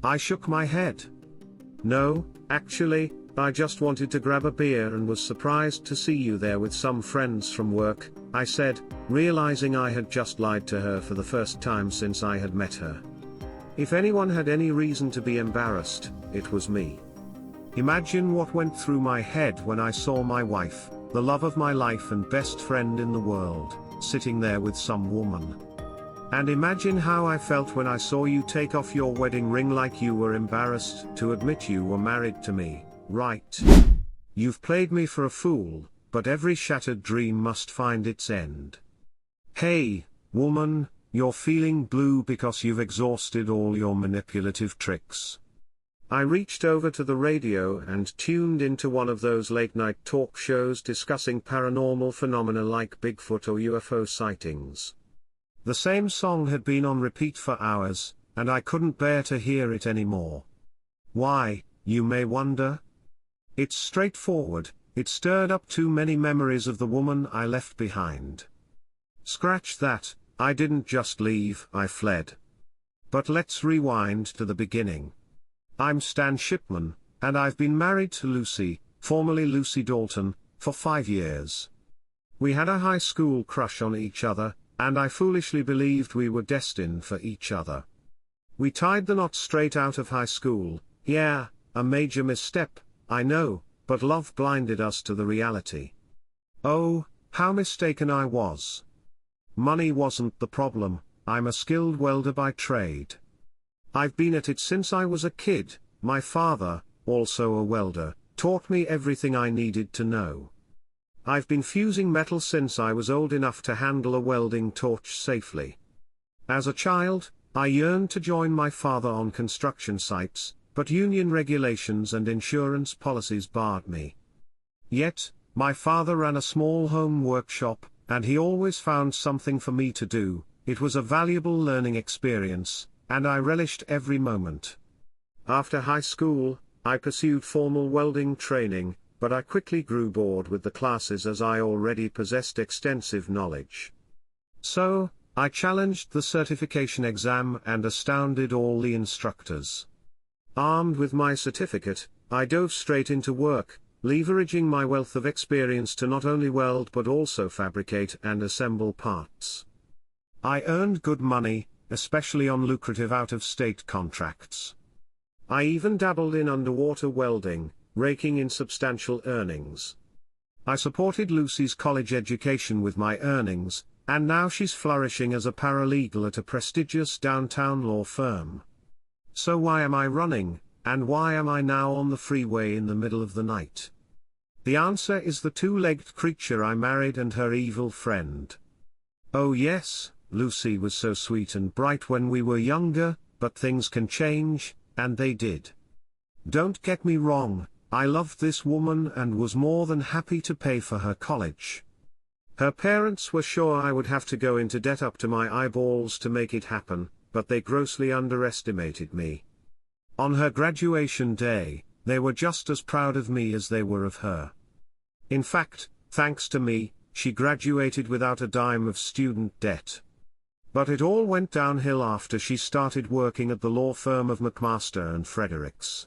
I shook my head. No, actually, I just wanted to grab a beer and was surprised to see you there with some friends from work, I said, realizing I had just lied to her for the first time since I had met her. If anyone had any reason to be embarrassed, it was me. Imagine what went through my head when I saw my wife, the love of my life and best friend in the world, sitting there with some woman. And imagine how I felt when I saw you take off your wedding ring like you were embarrassed to admit you were married to me, right? You've played me for a fool, but every shattered dream must find its end. Hey, woman, you're feeling blue because you've exhausted all your manipulative tricks. I reached over to the radio and tuned into one of those late-night talk shows discussing paranormal phenomena like Bigfoot or UFO sightings. The same song had been on repeat for hours, and I couldn't bear to hear it anymore. Why, you may wonder? It's straightforward, it stirred up too many memories of the woman I left behind. Scratch that, I didn't just leave, I fled. But let's rewind to the beginning. I'm Stan Shipman, and I've been married to Lucy, formerly Lucy Dalton, for 5 years. We had a high school crush on each other, and I foolishly believed we were destined for each other. We tied the knot straight out of high school, yeah, a major misstep, I know, but love blinded us to the reality. Oh, how mistaken I was. Money wasn't the problem, I'm a skilled welder by trade. I've been at it since I was a kid. My father, also a welder, taught me everything I needed to know. I've been fusing metal since I was old enough to handle a welding torch safely. As a child, I yearned to join my father on construction sites, but union regulations and insurance policies barred me. Yet, my father ran a small home workshop, and he always found something for me to do. It was a valuable learning experience, and I relished every moment. After high school, I pursued formal welding training, but I quickly grew bored with the classes as I already possessed extensive knowledge. So, I challenged the certification exam and astounded all the instructors. Armed with my certificate, I dove straight into work, leveraging my wealth of experience to not only weld but also fabricate and assemble parts. I earned good money, especially on lucrative out-of-state contracts. I even dabbled in underwater welding, raking in substantial earnings. I supported Lucy's college education with my earnings, and now she's flourishing as a paralegal at a prestigious downtown law firm. So why am I running, and why am I now on the freeway in the middle of the night? The answer is the two-legged creature I married and her evil friend. Oh yes, Lucy was so sweet and bright when we were younger, but things can change, and they did. Don't get me wrong, I loved this woman and was more than happy to pay for her college. Her parents were sure I would have to go into debt up to my eyeballs to make it happen, but they grossly underestimated me. On her graduation day, they were just as proud of me as they were of her. In fact, thanks to me, she graduated without a dime of student debt. But it all went downhill after she started working at the law firm of McMaster and Fredericks.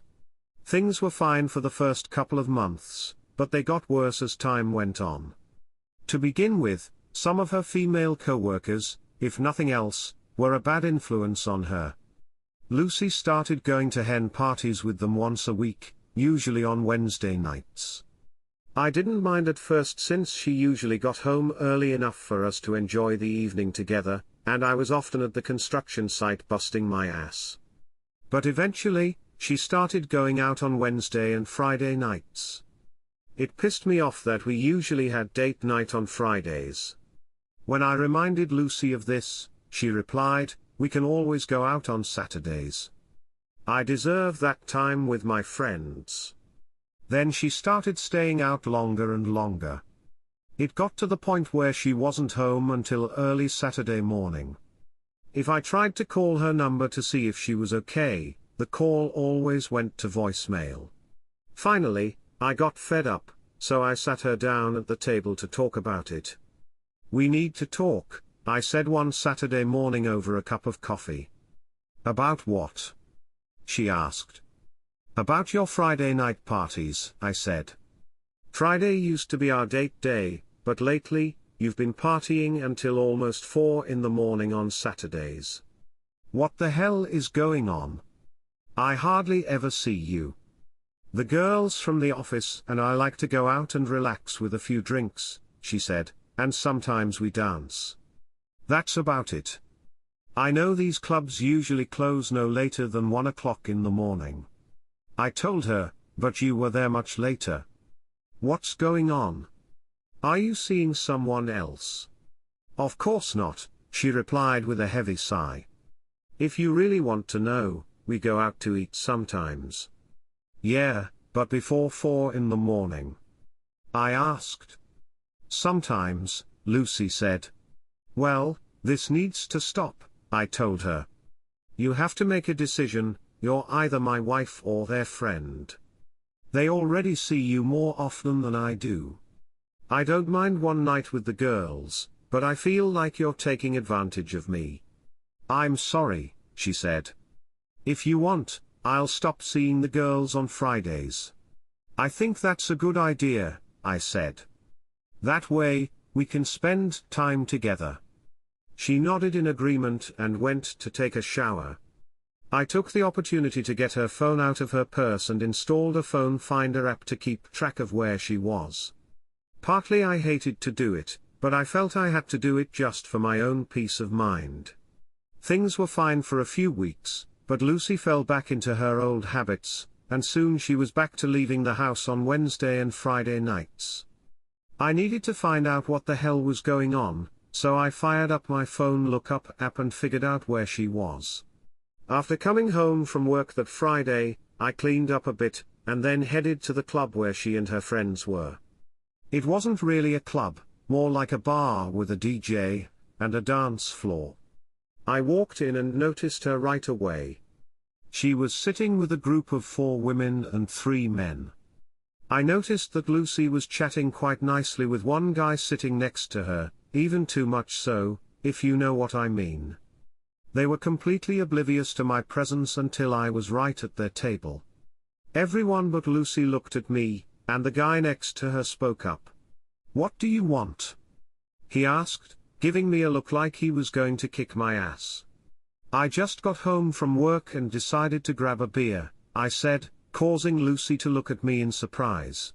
Things were fine for the first couple of months, but they got worse as time went on. To begin with, some of her female co-workers, if nothing else, were a bad influence on her. Lucy started going to hen parties with them once a week, usually on Wednesday nights. I didn't mind at first since she usually got home early enough for us to enjoy the evening together, and I was often at the construction site busting my ass. But eventually, she started going out on Wednesday and Friday nights. It pissed me off that we usually had date night on Fridays. When I reminded Lucy of this, she replied, "We can always go out on Saturdays. I deserve that time with my friends." Then she started staying out longer and longer. It got to the point where she wasn't home until early Saturday morning. If I tried to call her number to see if she was okay, the call always went to voicemail. Finally, I got fed up, so I sat her down at the table to talk about it. "We need to talk," I said one Saturday morning over a cup of coffee. "About what?" she asked. About your Friday night parties, I said. Friday used to be our date day, but lately, you've been partying until almost 4 in the morning on Saturdays. What the hell is going on? I hardly ever see you. The girls from the office and I like to go out and relax with a few drinks, she said, and sometimes we dance. That's about it. I know these clubs usually close no later than 1 o'clock in the morning. I told her, but you were there much later. What's going on? Are you seeing someone else? Of course not, she replied with a heavy sigh. If you really want to know, we go out to eat sometimes. Yeah, but before 4 in the morning. I asked. Sometimes, Lucy said. Well, this needs to stop, I told her. You have to make a decision, you're either my wife or their friend. They already see you more often than I do. I don't mind one night with the girls, but I feel like you're taking advantage of me. I'm sorry, she said. If you want, I'll stop seeing the girls on Fridays. I think that's a good idea, I said. That way, we can spend time together. She nodded in agreement and went to take a shower. I took the opportunity to get her phone out of her purse and installed a phone finder app to keep track of where she was. Partly I hated to do it, but I felt I had to do it just for my own peace of mind. Things were fine for a few weeks, but Lucy fell back into her old habits, and soon she was back to leaving the house on Wednesday and Friday nights. I needed to find out what the hell was going on, so I fired up my phone lookup app and figured out where she was. After coming home from work that Friday, I cleaned up a bit, and then headed to the club where she and her friends were. It wasn't really a club, more like a bar with a DJ, and a dance floor. I walked in and noticed her right away. She was sitting with a group of 4 women and 3 men. I noticed that Lucy was chatting quite nicely with one guy sitting next to her, even too much so, if you know what I mean. They were completely oblivious to my presence until I was right at their table. Everyone but Lucy looked at me, and the guy next to her spoke up. "What do you want?" he asked, giving me a look like he was going to kick my ass. "I just got home from work and decided to grab a beer," I said, causing Lucy to look at me in surprise.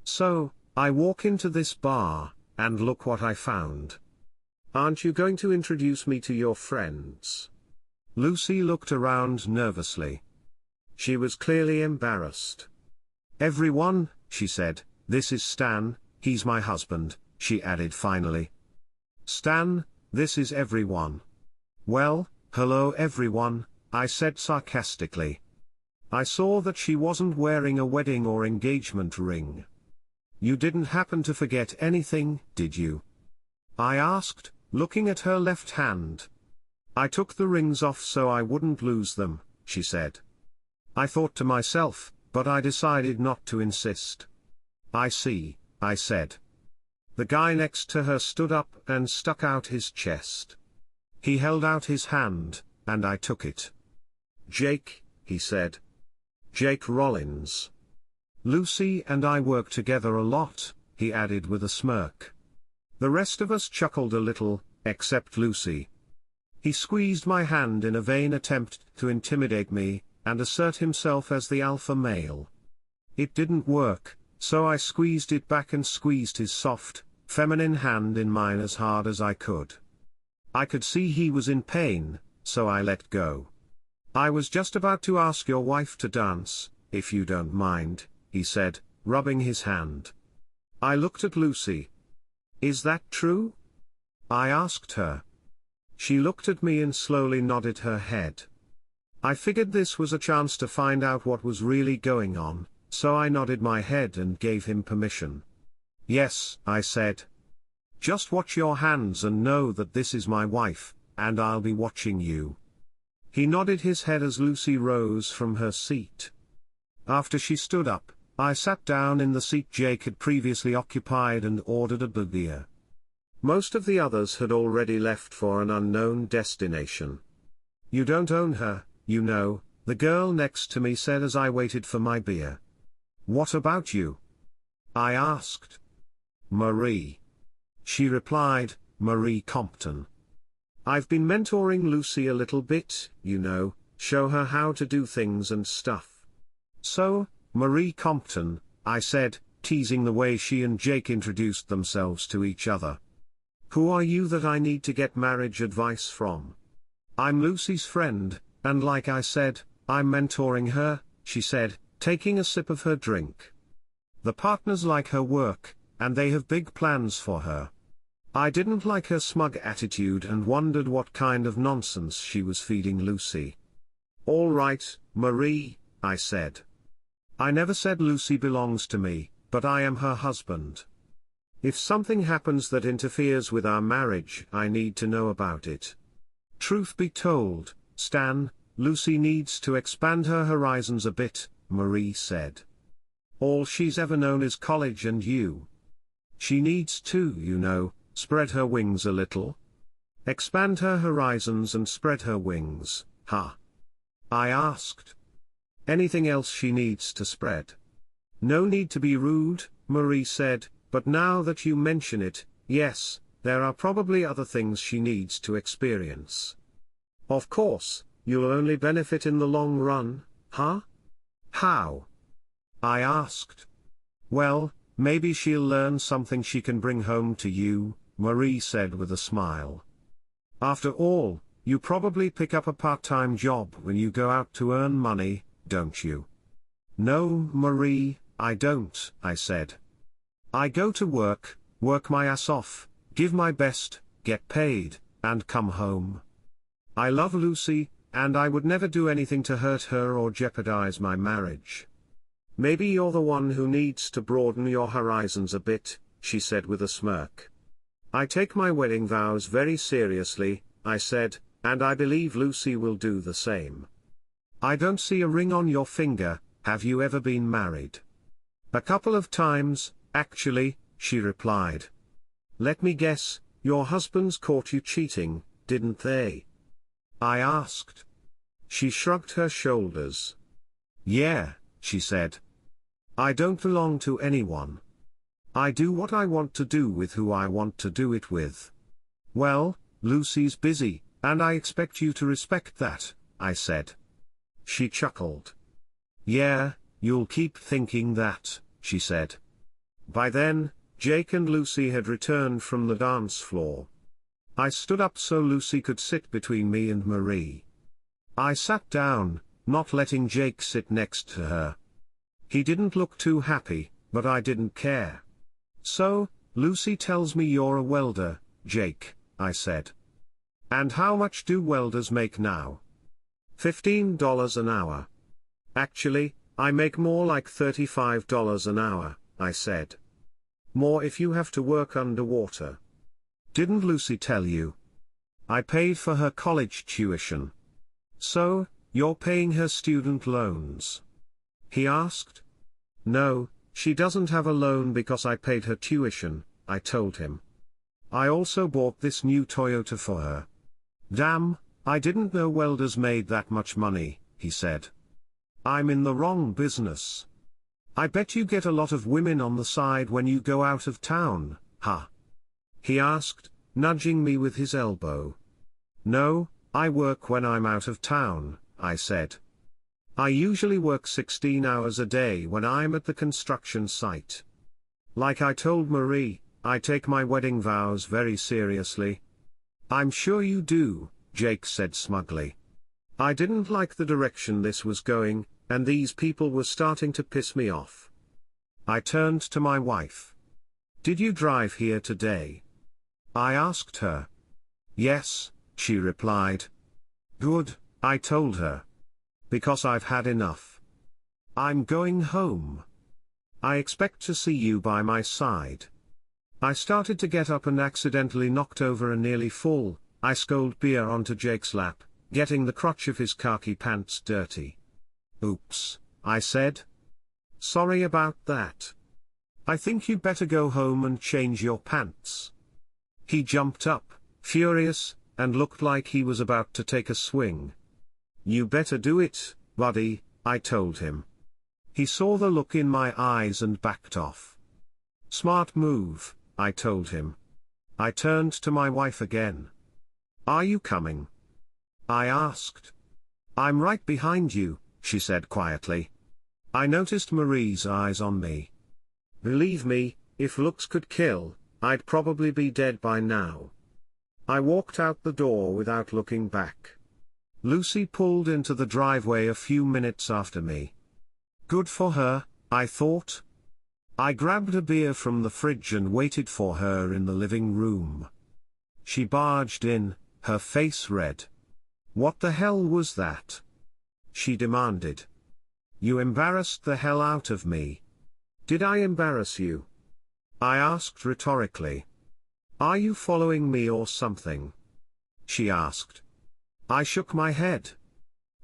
"So, I walk into this bar, and look what I found. Aren't you going to introduce me to your friends?" Lucy looked around nervously. She was clearly embarrassed. "Everyone," she said, "this is Stan, he's my husband," she added finally. "Stan, this is everyone." "Well, hello everyone," I said sarcastically. I saw that she wasn't wearing a wedding or engagement ring. "You didn't happen to forget anything, did you?" I asked, looking at her left hand. "I took the rings off so I wouldn't lose them," she said. I thought to myself, but I decided not to insist. "I see," I said. The guy next to her stood up and stuck out his chest. He held out his hand, and I took it. "Jake," he said. "Jake Rollins. Lucy and I work together a lot," he added with a smirk. The rest of us chuckled a little, except Lucy. He squeezed my hand in a vain attempt to intimidate me, and assert himself as the alpha male. It didn't work, so I squeezed it back and squeezed his soft, feminine hand in mine as hard as I could. I could see he was in pain, so I let go. "I was just about to ask your wife to dance, if you don't mind," he said, rubbing his hand. I looked at Lucy. "Is that true?" I asked her. She looked at me and slowly nodded her head. I figured this was a chance to find out what was really going on, so I nodded my head and gave him permission. "Yes," I said. "Just watch your hands and know that this is my wife, and I'll be watching you." He nodded his head as Lucy rose from her seat. After she stood up, I sat down in the seat Jake had previously occupied and ordered a beer. Most of the others had already left for an unknown destination. "You don't own her, you know," the girl next to me said as I waited for my beer. What about you? I asked. Marie. She replied, Marie Compton. I've been mentoring Lucy a little bit, you know, show her how to do things and stuff. So, Marie Compton, I said, teasing the way she and Jake introduced themselves to each other. Who are you that I need to get marriage advice from? I'm Lucy's friend, and like I said, I'm mentoring her, she said, taking a sip of her drink. The partners like her work, and they have big plans for her. I didn't like her smug attitude and wondered what kind of nonsense she was feeding Lucy. All right, Marie, I said. I never said Lucy belongs to me, but I am her husband. If something happens that interferes with our marriage, I need to know about it. Truth be told, Stan, Lucy needs to expand her horizons a bit, Marie said. All she's ever known is college and you. She needs to, you know, spread her wings a little. Expand her horizons and spread her wings, huh? I asked. Anything else she needs to spread? No need to be rude, Marie said, but now that you mention it, yes, there are probably other things she needs to experience. Of course, you'll only benefit in the long run, huh? How? I asked. Well, maybe she'll learn something she can bring home to you, Marie said with a smile. After all, you probably pick up a part-time job when you go out to earn money, don't you? No, Marie, I don't, I said. I go to work my ass off, give my best, get paid, and come home. I love Lucy, and I would never do anything to hurt her or jeopardize my marriage. Maybe you're the one who needs to broaden your horizons a bit, she said with a smirk. I take my wedding vows very seriously, I said, and I believe Lucy will do the same. I don't see a ring on your finger, have you ever been married? A couple of times, actually, she replied. Let me guess, your husbands caught you cheating, didn't they? I asked. She shrugged her shoulders. Yeah, she said. I don't belong to anyone. I do what I want to do with who I want to do it with. Well, Lucy's busy, and I expect you to respect that, I said. She chuckled. Yeah, you'll keep thinking that, she said. By then, Jake and Lucy had returned from the dance floor. I stood up so Lucy could sit between me and Marie. I sat down, not letting Jake sit next to her. He didn't look too happy, but I didn't care. So, Lucy tells me you're a welder, Jake, I said. And how much do welders make now? $15 an hour. Actually, I make more like $35 an hour, I said. More if you have to work underwater. Didn't Lucy tell you? I paid for her college tuition. So, you're paying her student loans? He asked. No, she doesn't have a loan because I paid her tuition, I told him. I also bought this new Toyota for her. Damn, I didn't know welders made that much money, he said. I'm in the wrong business. I bet you get a lot of women on the side when you go out of town, huh? He asked, nudging me with his elbow. No, I work when I'm out of town, I said. I usually work 16 hours a day when I'm at the construction site. Like I told Marie, I take my wedding vows very seriously. I'm sure you do, Jake said smugly. I didn't like the direction this was going, and these people were starting to piss me off. I turned to my wife. Did you drive here today? I asked her. Yes, she replied. Good, I told her. Because I've had enough. I'm going home. I expect to see you by my side. I started to get up and accidentally knocked over a nearly full, ice-cold beer onto Jake's lap, getting the crotch of his khaki pants dirty. Oops, I said. Sorry about that. I think you'd better go home and change your pants. He jumped up, furious, and looked like he was about to take a swing. You better do it, Buddy, I told him. He saw the look in my eyes and backed off. Smart move, I told him. I turned to my wife again. Are you coming? I asked. I'm right behind you, she said quietly. I noticed Marie's eyes on me. Believe me, if looks could kill, I'd probably be dead by now. I walked out the door without looking back. Lucy pulled into the driveway a few minutes after me. Good for her, I thought. I grabbed a beer from the fridge and waited for her in the living room. She barged in, her face red. What the hell was that? She demanded. You embarrassed the hell out of me. Did I embarrass you? I asked rhetorically. Are you following me or something? She asked. I shook my head.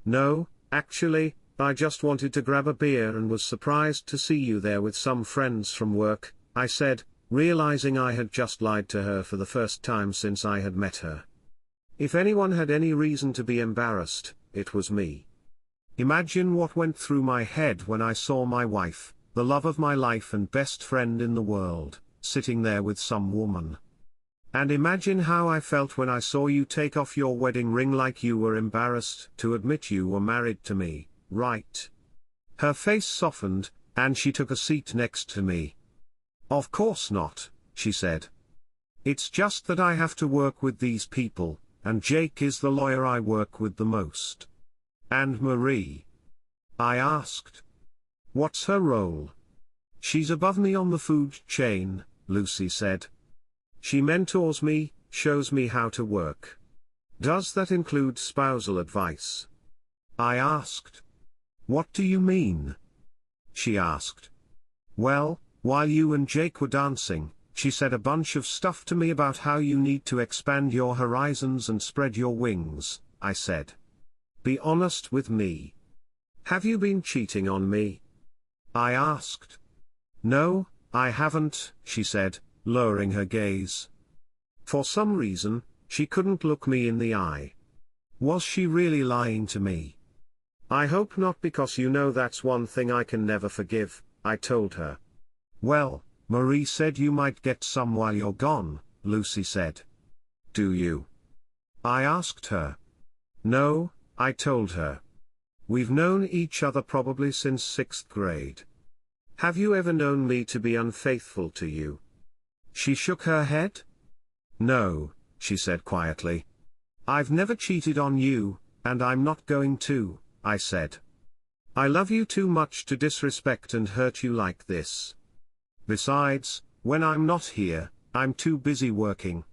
No, actually, I just wanted to grab a beer and was surprised to see you there with some friends from work, I said, realizing I had just lied to her for the first time since I had met her. If anyone had any reason to be embarrassed, it was me. Imagine what went through my head when I saw my wife, the love of my life and best friend in the world, sitting there with some woman. And imagine how I felt when I saw you take off your wedding ring like you were embarrassed to admit you were married to me, right? Her face softened, and she took a seat next to me. Of course not, she said. It's just that I have to work with these people, and Jake is the lawyer I work with the most. And Marie? I asked. What's her role? She's above me on the food chain, Lucy said. She mentors me, shows me how to work. Does that include spousal advice? I asked. What do you mean? She asked. Well, while you and Jake were dancing, she said a bunch of stuff to me about how you need to expand your horizons and spread your wings, I said. Be honest with me. Have you been cheating on me? I asked. No, I haven't, she said, lowering her gaze. For some reason, she couldn't look me in the eye. Was she really lying to me? I hope not, because you know that's one thing I can never forgive, I told her. Well, Marie said you might get some while you're gone, Lucy said. Do you? I asked her. No, I told her. We've known each other probably since 6th grade. Have you ever known me to be unfaithful to you? She shook her head. No, she said quietly. I've never cheated on you, and I'm not going to, I said. I love you too much to disrespect and hurt you like this. Besides, when I'm not here, I'm too busy working.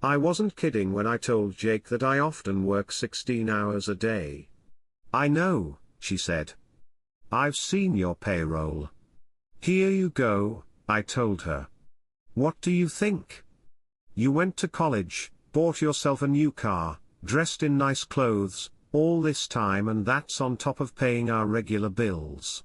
I wasn't kidding when I told Jake that I often work 16 hours a day. I know, she said. I've seen your payroll. Here you go, I told her. What do you think? You went to college, bought yourself a new car, dressed in nice clothes, all this time, and that's on top of paying our regular bills.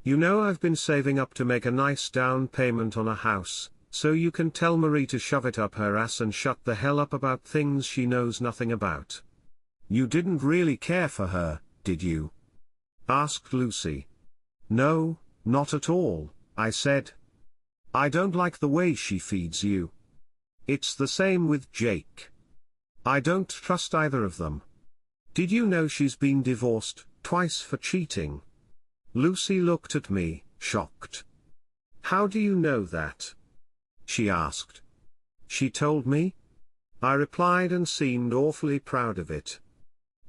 You know I've been saving up to make a nice down payment on a house, so you can tell Marie to shove it up her ass and shut the hell up about things she knows nothing about. You didn't really care for her, did you? Asked Lucy. No, not at all, I said. I don't like the way she feeds you. It's the same with Jake. I don't trust either of them. Did you know she's been divorced twice for cheating? Lucy looked at me, shocked. How do you know that? She asked. She told me? I replied and seemed awfully proud of it.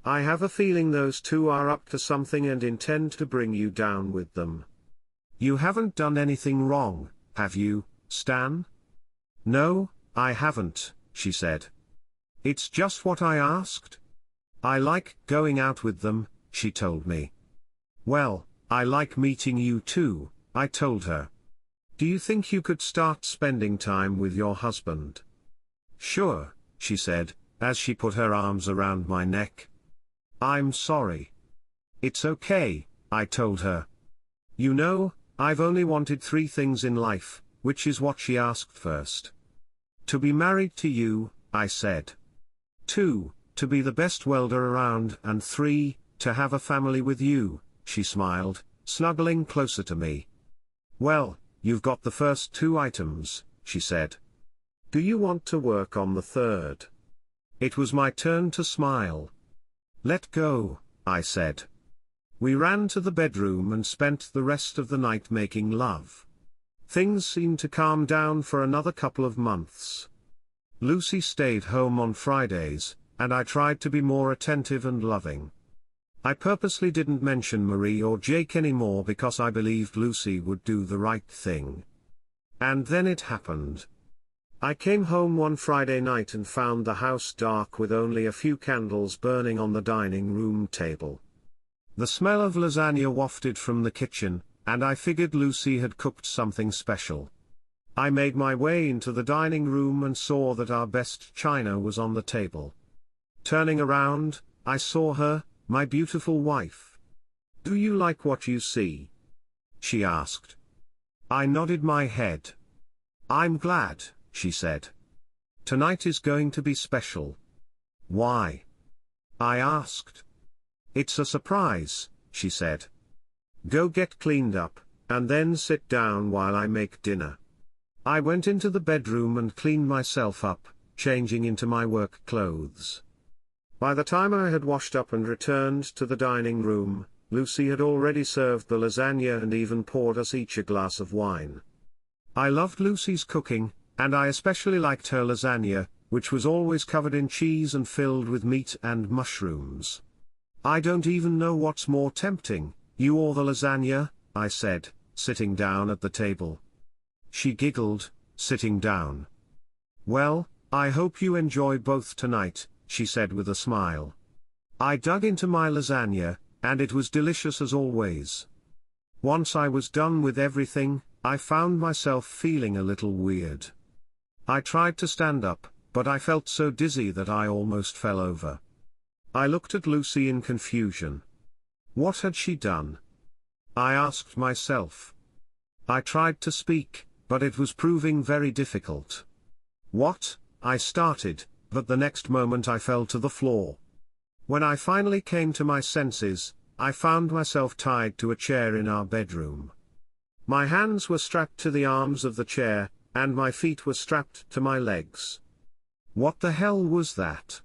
I have a feeling those two are up to something and intend to bring you down with them. You haven't done anything wrong, have you, Stan? No, I haven't, she said. It's just what I asked. I like going out with them, she told me. Well, I like meeting you too, I told her. Do you think you could start spending time with your husband? Sure, she said, as she put her arms around my neck. I'm sorry. It's okay, I told her. You know, I've only wanted 3 things in life, which is what she asked first. To be married to you, I said. 2, to be the best welder around, and 3, to have a family with you," she smiled, snuggling closer to me. "Well, you've got the first two items," she said. "Do you want to work on the third?" It was my turn to smile. "Let go," I said. We ran to the bedroom and spent the rest of the night making love. Things seemed to calm down for another couple of months. Lucy stayed home on Fridays, and I tried to be more attentive and loving. I purposely didn't mention Marie or Jake anymore because I believed Lucy would do the right thing. And then it happened. I came home one Friday night and found the house dark with only a few candles burning on the dining room table. The smell of lasagna wafted from the kitchen, and I figured Lucy had cooked something special. I made my way into the dining room and saw that our best china was on the table. Turning around, I saw her, my beautiful wife. "Do you like what you see?" she asked. I nodded my head. "I'm glad," she said. "Tonight is going to be special." "Why?" I asked. "It's a surprise," she said. "Go get cleaned up, and then sit down while I make dinner." I went into the bedroom and cleaned myself up, changing into my work clothes. By the time I had washed up and returned to the dining room, Lucy had already served the lasagna and even poured us each a glass of wine. I loved Lucy's cooking, and I especially liked her lasagna, which was always covered in cheese and filled with meat and mushrooms. "I don't even know what's more tempting, you or the lasagna," I said, sitting down at the table. She giggled, sitting down. "Well, I hope you enjoy both tonight," she said with a smile. I dug into my lasagna, and it was delicious as always. Once I was done with everything, I found myself feeling a little weird. I tried to stand up, but I felt so dizzy that I almost fell over. I looked at Lucy in confusion. What had she done? I asked myself. I tried to speak, but it was proving very difficult. "What?" I started, but the next moment I fell to the floor. When I finally came to my senses, I found myself tied to a chair in our bedroom. My hands were strapped to the arms of the chair, and my feet were strapped to my legs. What the hell was that?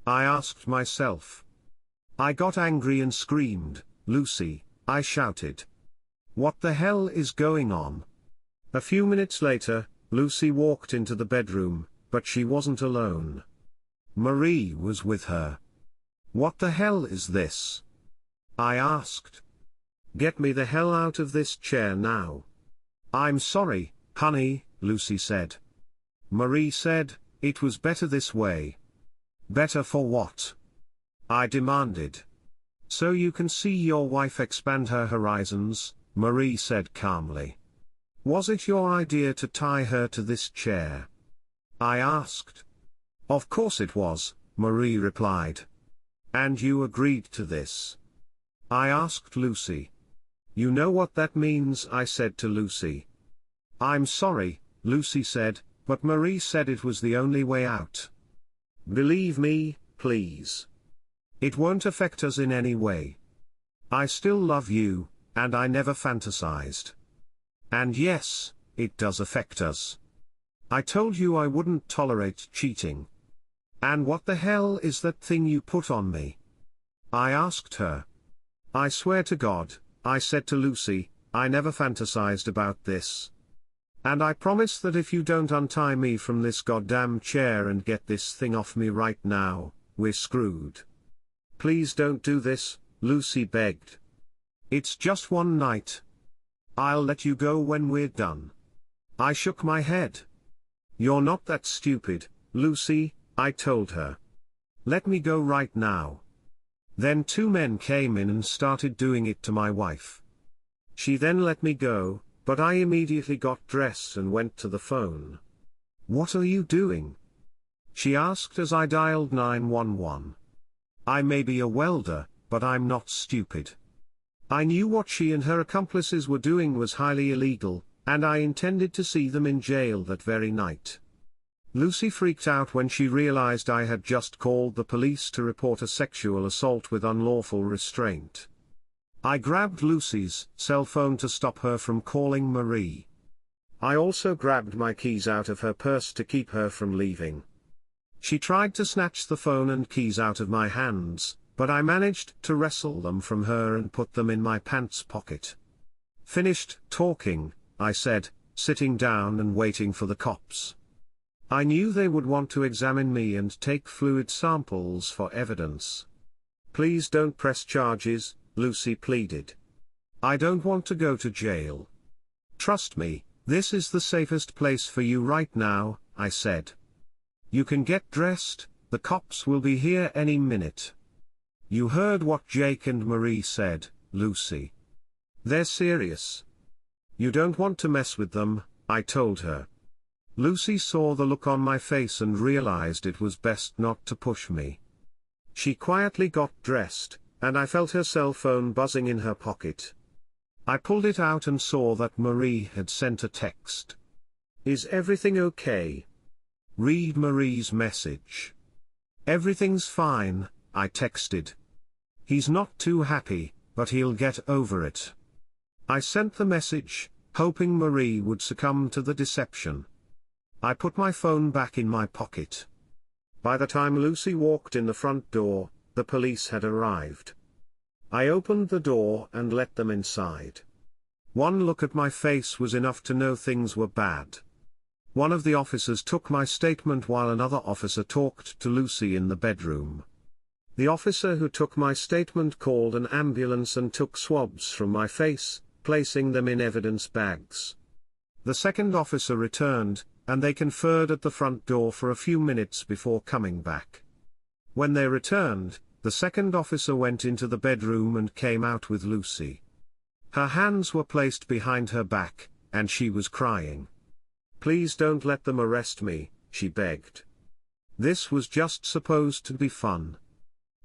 I asked myself. I got angry and screamed, "Lucy," I shouted. "What the hell is going on?" A few minutes later, Lucy walked into the bedroom, but she wasn't alone. Marie was with her. "What the hell is this?" I asked. "Get me the hell out of this chair now." "I'm sorry, honey," Lucy said. Marie said, "It was better this way." "Better for what?" I demanded. "So you can see your wife expand her horizons," Marie said calmly. "Was it your idea to tie her to this chair?" I asked. "Of course it was," Marie replied. "And you agreed to this?" I asked Lucy. "You know what that means," I said to Lucy. "I'm sorry," Lucy said, "but Marie said it was the only way out." "Believe me, please. It won't affect us in any way. I still love you, and I never fantasized. And yes, it does affect us. I told you I wouldn't tolerate cheating. And what the hell is that thing you put on me?" I asked her. "I swear to God," I said to Lucy, "I never fantasized about this. And I promise that if you don't untie me from this goddamn chair and get this thing off me right now, we're screwed." "Please don't do this," Lucy begged. "It's just one night. I'll let you go when we're done." I shook my head. "You're not that stupid, Lucy," I told her. "Let me go right now." Then two men came in and started doing it to my wife. She then let me go, but I immediately got dressed and went to the phone. "What are you doing?" she asked as I dialed 911. I may be a welder, but I'm not stupid. I knew what she and her accomplices were doing was highly illegal, and I intended to see them in jail that very night. Lucy freaked out when she realized I had just called the police to report a sexual assault with unlawful restraint. I grabbed Lucy's cell phone to stop her from calling Marie. I also grabbed my keys out of her purse to keep her from leaving. She tried to snatch the phone and keys out of my hands, but I managed to wrestle them from her and put them in my pants pocket. Finished talking, I said, sitting down and waiting for the cops. I knew they would want to examine me and take fluid samples for evidence. Please don't press charges, Lucy pleaded. I don't want to go to jail. Trust me, this is the safest place for you right now, I said. You can get dressed, the cops will be here any minute. You heard what Jake and Marie said, Lucy. They're serious. You don't want to mess with them, I told her. Lucy saw the look on my face and realized it was best not to push me. She quietly got dressed, and I felt her cell phone buzzing in her pocket. I pulled it out and saw that Marie had sent a text. Is everything okay? Read Marie's message. Everything's fine, I texted. He's not too happy, but he'll get over it. I sent the message, hoping Marie would succumb to the deception. I put my phone back in my pocket. By the time Lucy walked in the front door, the police had arrived. I opened the door and let them inside. One look at my face was enough to know things were bad. One of the officers took my statement while another officer talked to Lucy in the bedroom. The officer who took my statement called an ambulance and took swabs from my face, placing them in evidence bags. The second officer returned, and they conferred at the front door for a few minutes before coming back. When they returned, the second officer went into the bedroom and came out with Lucy. Her hands were placed behind her back, and she was crying. Please don't let them arrest me, she begged. This was just supposed to be fun.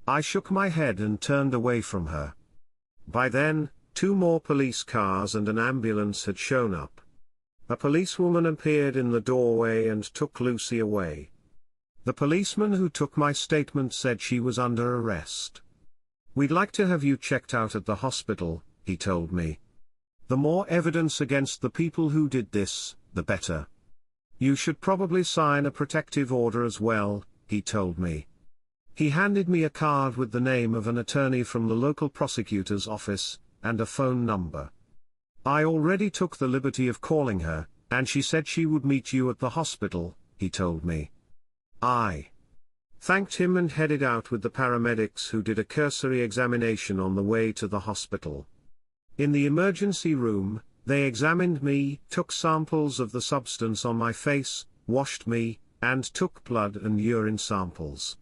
I shook my head and turned away from her. By then, 2 more police cars and an ambulance had shown up. A policewoman appeared in the doorway and took Lucy away. The policeman who took my statement said she was under arrest. We'd like to have you checked out at the hospital, he told me. The more evidence against the people who did this, the better. You should probably sign a protective order as well, he told me. He handed me a card with the name of an attorney from the local prosecutor's office, and a phone number. I already took the liberty of calling her, and she said she would meet you at the hospital, he told me. I thanked him and headed out with the paramedics who did a cursory examination on the way to the hospital. In the emergency room, they examined me, took samples of the substance on my face, washed me, and took blood and urine samples.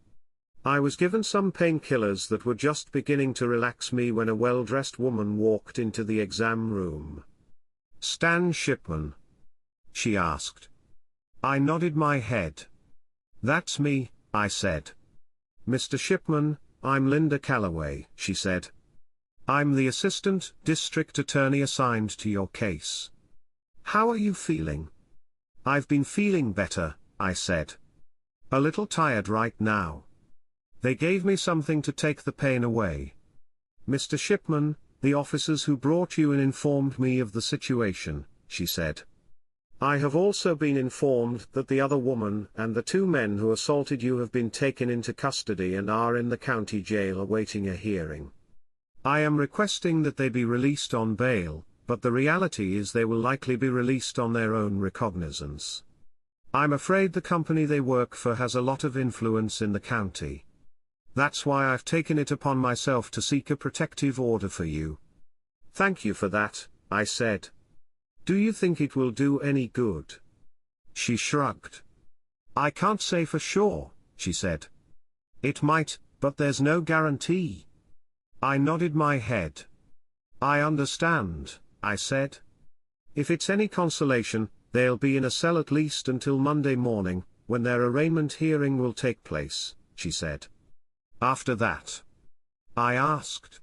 I was given some painkillers that were just beginning to relax me when a well-dressed woman walked into the exam room. Stan Shipman? She asked. I nodded my head. That's me, I said. Mr. Shipman, I'm Linda Calloway, she said. I'm the assistant district attorney assigned to your case. How are you feeling? I've been feeling better, I said. A little tired right now. They gave me something to take the pain away. Mr. Shipman, the officers who brought you in informed me of the situation, she said. I have also been informed that the other woman and the 2 men who assaulted you have been taken into custody and are in the county jail awaiting a hearing. I am requesting that they be released on bail, but the reality is they will likely be released on their own recognizance. I'm afraid the company they work for has a lot of influence in the county. That's why I've taken it upon myself to seek a protective order for you. Thank you for that, I said. Do you think it will do any good? She shrugged. I can't say for sure, she said. It might, but there's no guarantee. I nodded my head. I understand, I said. If it's any consolation, they'll be in a cell at least until Monday morning, when their arraignment hearing will take place, she said. After that? I asked.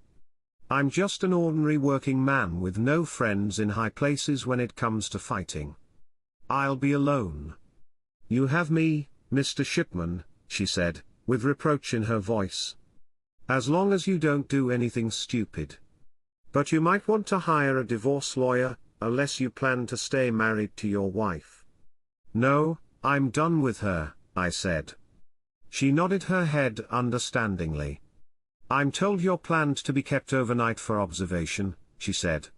I'm just an ordinary working man with no friends in high places when it comes to fighting. I'll be alone. You have me, Mr. Shipman, she said, with reproach in her voice. As long as you don't do anything stupid. But you might want to hire a divorce lawyer, unless you plan to stay married to your wife. No, I'm done with her, I said. She nodded her head understandingly. I'm told you're planned to be kept overnight for observation, she said.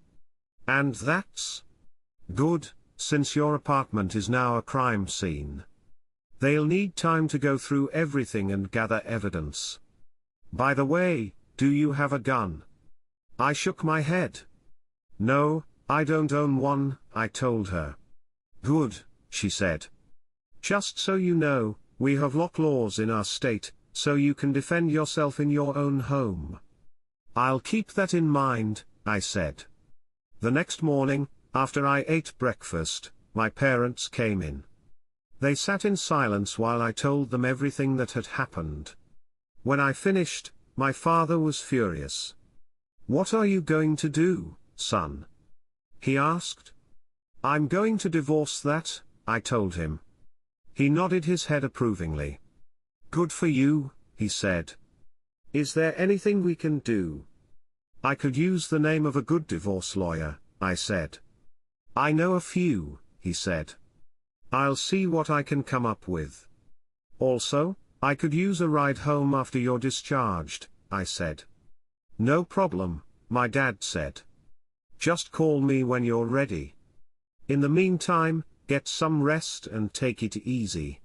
And that's good, since your apartment is now a crime scene. They'll need time to go through everything and gather evidence. By the way, do you have a gun? I shook my head. No, I don't own one, I told her. Good, she said. Just so you know, we have lock laws in our state, so you can defend yourself in your own home. I'll keep that in mind, I said. The next morning, after I ate breakfast, my parents came in. They sat in silence while I told them everything that had happened. When I finished, my father was furious. What are you going to do, son? He asked. I'm going to divorce that, I told him. He nodded his head approvingly. Good for you, he said. Is there anything we can do? I could use the name of a good divorce lawyer, I said. I know a few, he said. I'll see what I can come up with. Also, I could use a ride home after you're discharged, I said. No problem, my dad said. Just call me when you're ready. In the meantime, get some rest and take it easy.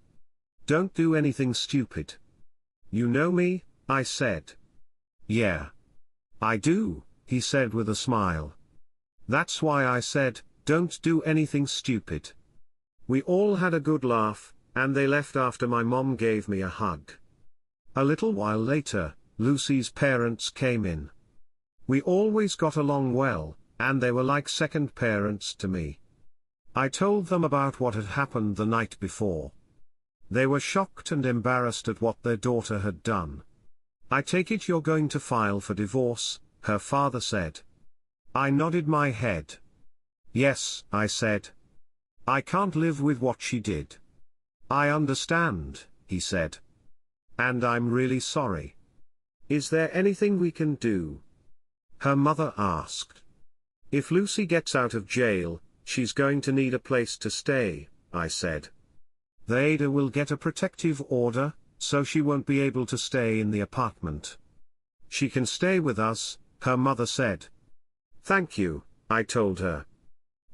Don't do anything stupid. You know me, I said. Yeah. I do, he said with a smile. That's why I said, don't do anything stupid. We all had a good laugh, and they left after my mom gave me a hug. A little while later, Lucy's parents came in. We always got along well, and they were like second parents to me. I told them about what had happened the night before. They were shocked and embarrassed at what their daughter had done. I take it you're going to file for divorce, her father said. I nodded my head. Yes, I said. I can't live with what she did. I understand, he said. And I'm really sorry. Is there anything we can do? Her mother asked. If Lucy gets out of jail, she's going to need a place to stay, I said. The Ada will get a protective order, so she won't be able to stay in the apartment. She can stay with us, her mother said. Thank you, I told her.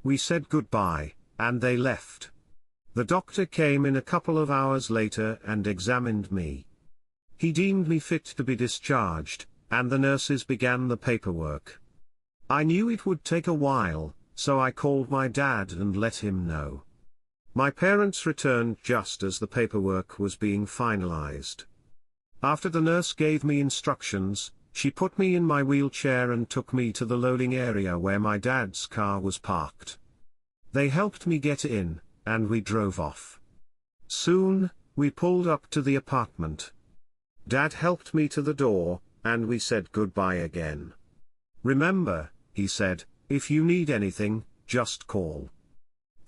We said goodbye, and they left. The doctor came in a couple of hours later and examined me. He deemed me fit to be discharged, and the nurses began the paperwork. I knew it would take a while, so I called my dad and let him know. My parents returned just as the paperwork was being finalized. After the nurse gave me instructions, she put me in my wheelchair and took me to the loading area where my dad's car was parked. They helped me get in, and we drove off. Soon, we pulled up to the apartment. Dad helped me to the door, and we said goodbye again. Remember, he said, if you need anything, just call.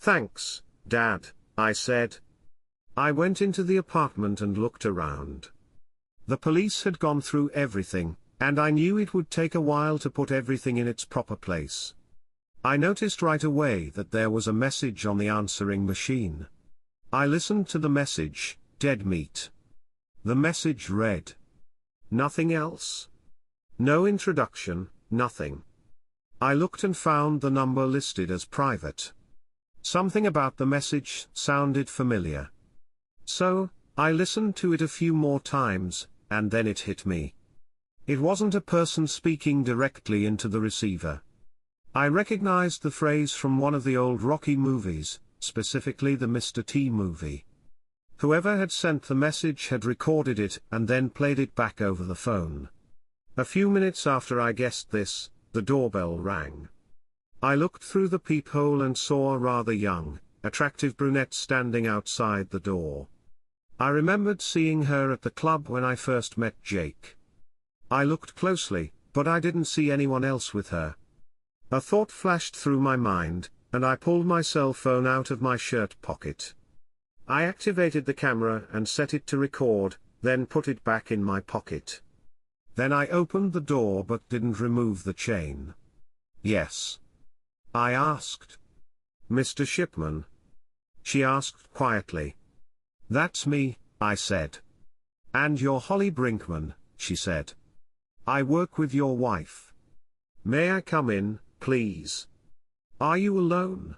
Thanks, Dad, I said. I went into the apartment and looked around. The police had gone through everything, and I knew it would take a while to put everything in its proper place. I noticed right away that there was a message on the answering machine. I listened to the message, dead meat. The message read. Nothing else? No introduction, nothing. I looked and found the number listed as private. Something about the message sounded familiar. So, I listened to it a few more times, and then it hit me. It wasn't a person speaking directly into the receiver. I recognized the phrase from one of the old Rocky movies, specifically the Mr. T movie. Whoever had sent the message had recorded it and then played it back over the phone. A few minutes after I guessed this, the doorbell rang. I looked through the peephole and saw a rather young, attractive brunette standing outside the door. I remembered seeing her at the club when I first met Jake. I looked closely, but I didn't see anyone else with her. A thought flashed through my mind, and I pulled my cell phone out of my shirt pocket. I activated the camera and set it to record, then put it back in my pocket. Then I opened the door but didn't remove the chain. Yes. I asked. Mr. Shipman? She asked quietly. That's me, I said. And you're Holly Brinkman, she said. I work with your wife. May I come in, please? Are you alone?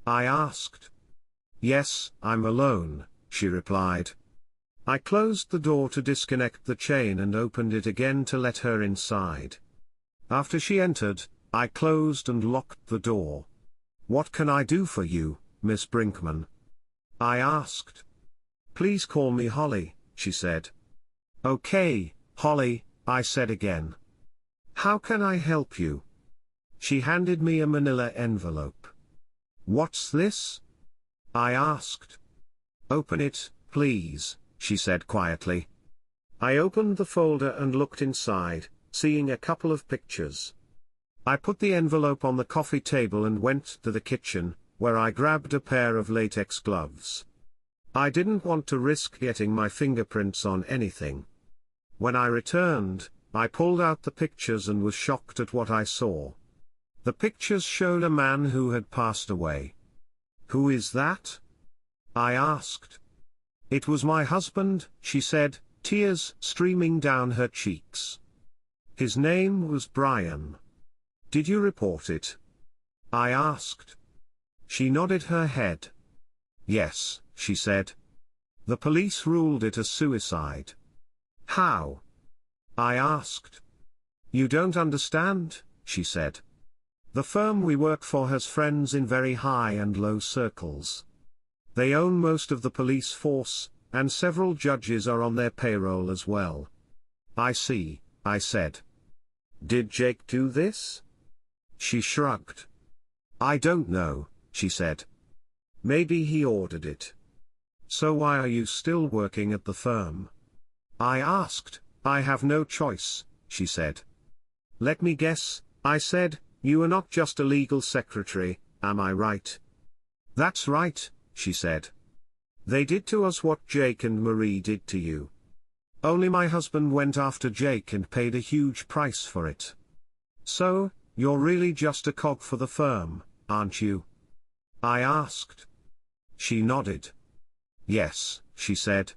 I asked. Yes, I'm alone, she replied. I closed the door to disconnect the chain and opened it again to let her inside. After she entered, I closed and locked the door. What can I do for you, Miss Brinkman? I asked. Please call me Holly, she said. Okay, Holly, I said again. How can I help you? She handed me a manila envelope. What's this? I asked. Open it, please, she said quietly. I opened the folder and looked inside, seeing a couple of pictures. I put the envelope on the coffee table and went to the kitchen, where I grabbed a pair of latex gloves. I didn't want to risk getting my fingerprints on anything. When I returned, I pulled out the pictures and was shocked at what I saw. The pictures showed a man who had passed away. Who is that? I asked. It was my husband, she said, tears streaming down her cheeks. His name was Brian. Did you report it? I asked. She nodded her head. Yes, she said. The police ruled it a suicide. How? I asked. You don't understand, she said. The firm we work for has friends in very high and low circles. They own most of the police force, and several judges are on their payroll as well. I see, I said. Did Jake do this? She shrugged. I don't know, she said. Maybe he ordered it. So why are you still working at the firm? I asked. I have no choice, she said. Let me guess, I said, you are not just a legal secretary, am I right? That's right, she said. They did to us what Jake and Marie did to you. Only my husband went after Jake and paid a huge price for it. So, you're really just a cog for the firm, aren't you? I asked. She nodded. Yes, she said.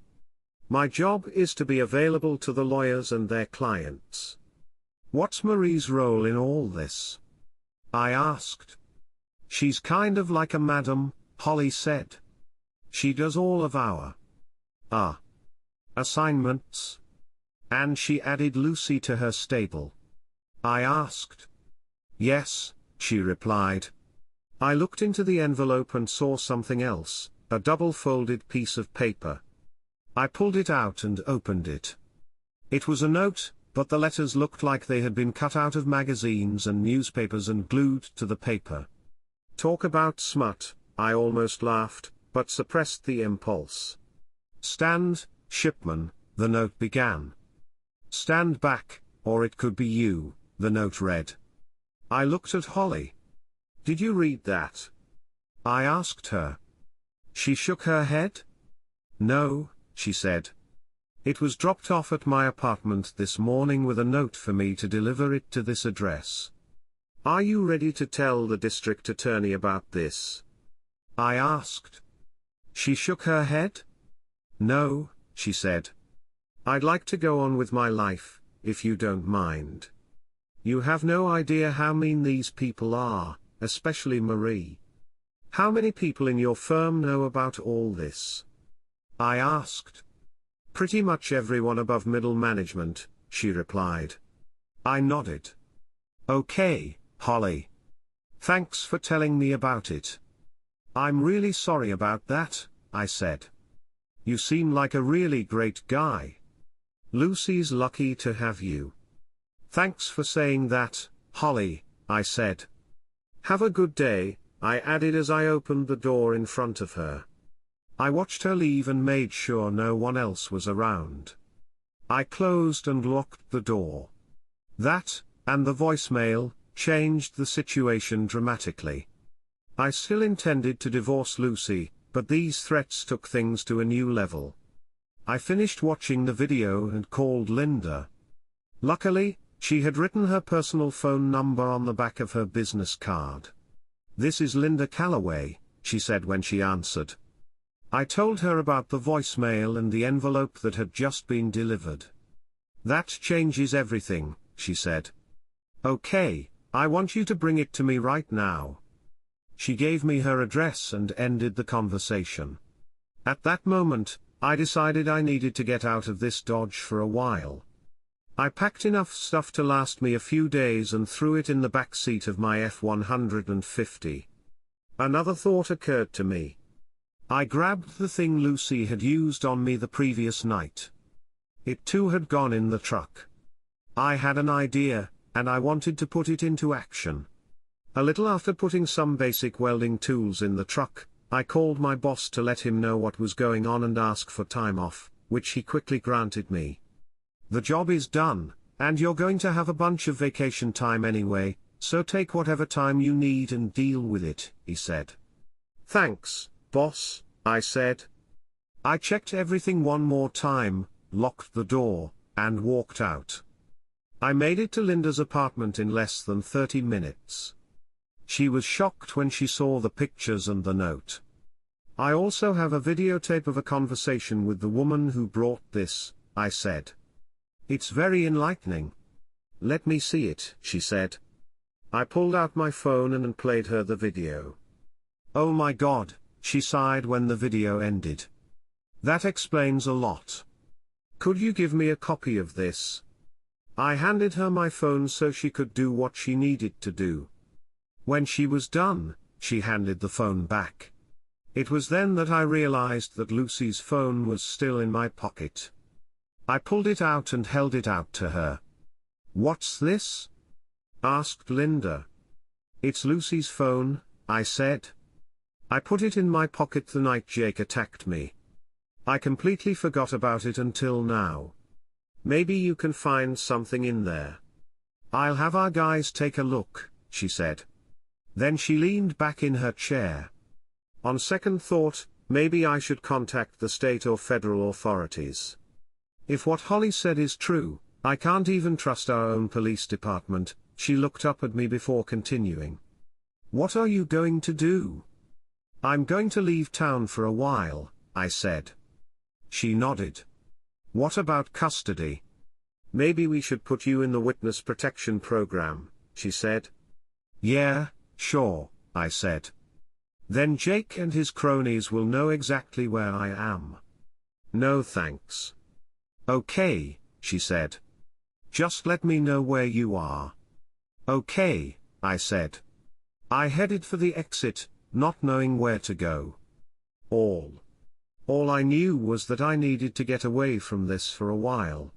My job is to be available to the lawyers and their clients. What's Marie's role in all this? I asked. She's kind of like a madam, Holly said. She does all of our assignments. And she added Lucy to her stable. I asked. Yes, she replied. I looked into the envelope and saw something else, a double-folded piece of paper. I pulled it out and opened it. It was a note, but the letters looked like they had been cut out of magazines and newspapers and glued to the paper. Talk about smut, I almost laughed, but suppressed the impulse. Stand, Shipman, the note began. Stand back, or it could be you, the note read. I looked at Holly. Did you read that? I asked her. She shook her head. No, she said. It was dropped off at my apartment this morning with a note for me to deliver it to this address. Are you ready to tell the district attorney about this? I asked. She shook her head. No, she said. I'd like to go on with my life, if you don't mind. You have no idea how mean these people are, especially Marie. How many people in your firm know about all this? I asked. Pretty much everyone above middle management, she replied. I nodded. Okay, Holly. Thanks for telling me about it. I'm really sorry about that, I said. You seem like a really great guy. Lucy's lucky to have you. Thanks for saying that, Holly, I said. Have a good day, I added as I opened the door in front of her. I watched her leave and made sure no one else was around. I closed and locked the door. That, and the voicemail, changed the situation dramatically. I still intended to divorce Lucy, But these threats took things to a new level. I finished watching the video and called Linda. Luckily, she had written her personal phone number on the back of her business card. "This is Linda Calloway," she said when she answered. I told her about the voicemail and the envelope that had just been delivered. "That changes everything," she said. "Okay, I want you to bring it to me right now." She gave me her address and ended the conversation. At that moment, I decided I needed to get out of this dodge for a while. I packed enough stuff to last me a few days and threw it in the back seat of my F-150. Another thought occurred to me. I grabbed the thing Lucy had used on me the previous night. It too had gone in the truck. I had an idea, and I wanted to put it into action. A little after putting some basic welding tools in the truck, I called my boss to let him know what was going on and ask for time off, which he quickly granted me. "The job is done, and you're going to have a bunch of vacation time anyway, so take whatever time you need and deal with it," he said. "Thanks, boss," I said. I checked everything one more time, locked the door, and walked out. I made it to Linda's apartment in less than 30 minutes. She was shocked when she saw the pictures and the note. "I also have a videotape of a conversation with the woman who brought this," I said. "It's very enlightening." "Let me see it," she said. I pulled out my phone and played her the video. "Oh my God," she sighed when the video ended. "That explains a lot. Could you give me a copy of this?" I handed her my phone so she could do what she needed to do. When she was done, she handed the phone back. It was then that I realized that Lucy's phone was still in my pocket. I pulled it out and held it out to her. "What's this?" asked Linda. "It's Lucy's phone," I said. "I put it in my pocket the night Jake attacked me. I completely forgot about it until now. Maybe you can find something in there. I'll have our guys take a look," she said. Then she leaned back in her chair. "On second thought, maybe I should contact the state or federal authorities. If what Holly said is true, I can't even trust our own police department." She looked up at me before continuing. "What are you going to do?" "I'm going to leave town for a while," I said. She nodded. "What about custody?" "Maybe we should put you in the witness protection program," she said. "Yeah, sure," I said. "Then Jake and his cronies will know exactly where I am." "No thanks." "Okay," she said. "Just let me know where you are." "Okay," I said. I headed for the exit, not knowing where to go. All I knew was that I needed to get away from this for a while.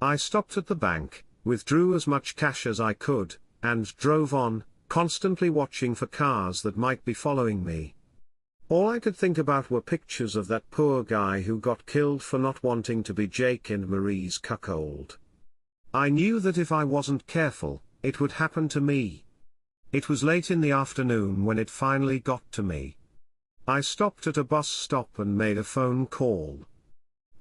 I stopped at the bank, withdrew as much cash as I could, and drove on, constantly watching for cars that might be following me. All I could think about were pictures of that poor guy who got killed for not wanting to be Jake and Marie's cuckold. I knew that if I wasn't careful, it would happen to me. It was late in the afternoon when it finally got to me. I stopped at a bus stop and made a phone call.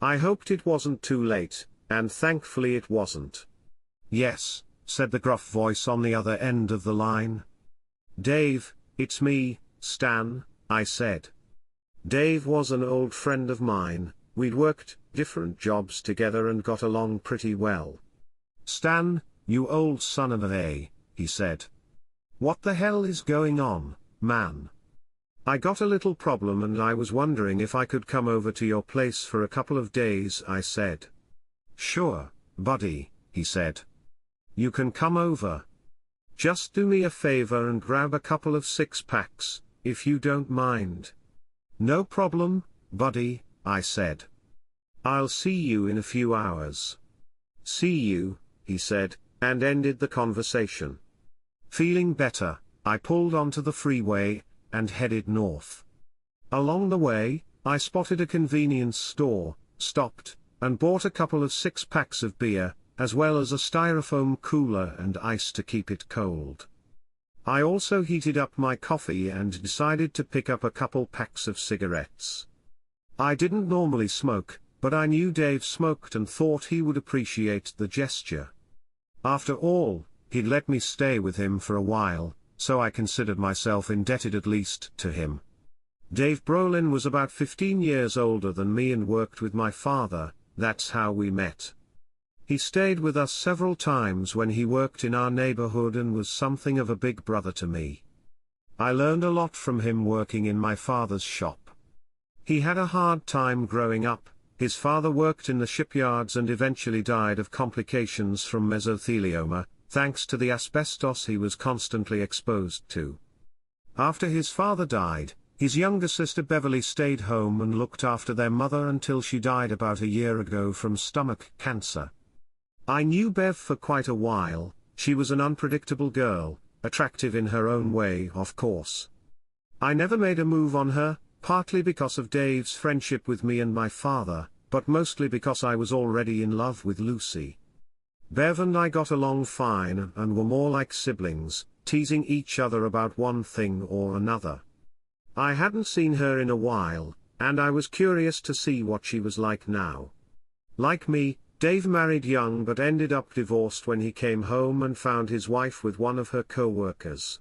I hoped it wasn't too late, and thankfully it wasn't. "Yes," said the gruff voice on the other end of the line. "Dave, it's me, Stan," I said. Dave was an old friend of mine. We'd worked different jobs together and got along pretty well. "Stan, you old son of a," he said. "What the hell is going on, man? I got a little problem and I was wondering if I could come over to your place for a couple of days," I said. "Sure, buddy," he said. "You can come over. Just do me a favor and grab a couple of 6-packs, if you don't mind." "No problem, buddy," I said. "I'll see you in a few hours." "See you," he said, and ended the conversation. Feeling better, I pulled onto the freeway, and headed north. Along the way, I spotted a convenience store, stopped, and bought a couple of 6-packs of beer, as well as a styrofoam cooler and ice to keep it cold. I also heated up my coffee and decided to pick up a couple packs of cigarettes. I didn't normally smoke, but I knew Dave smoked and thought he would appreciate the gesture. After all, he'd let me stay with him for a while, so I considered myself indebted at least to him. Dave Brolin was about 15 years older than me and worked with my father. That's how we met. He stayed with us several times when he worked in our neighborhood and was something of a big brother to me. I learned a lot from him working in my father's shop. He had a hard time growing up. His father worked in the shipyards and eventually died of complications from mesothelioma, thanks to the asbestos he was constantly exposed to. After his father died, his younger sister Beverly stayed home and looked after their mother until she died about a year ago from stomach cancer. I knew Bev for quite a while. She was an unpredictable girl, attractive in her own way, of course. I never made a move on her, partly because of Dave's friendship with me and my father, but mostly because I was already in love with Lucy. Bev and I got along fine and were more like siblings, teasing each other about one thing or another. I hadn't seen her in a while, and I was curious to see what she was like now. Like me, Dave married young but ended up divorced when he came home and found his wife with one of her co-workers.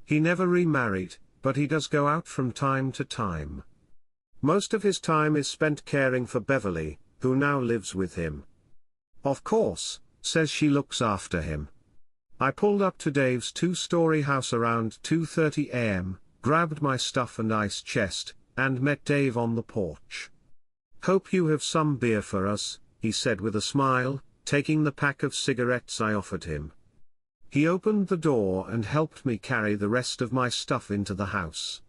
He never remarried, but he does go out from time to time. Most of his time is spent caring for Beverly, who now lives with him. Of course, says she looks after him. I pulled up to Dave's two-story house around 2:30 a.m., grabbed my stuff and ice chest, and met Dave on the porch. "Hope you have some beer for us," he said with a smile, taking the pack of cigarettes I offered him. He opened the door and helped me carry the rest of my stuff into the house.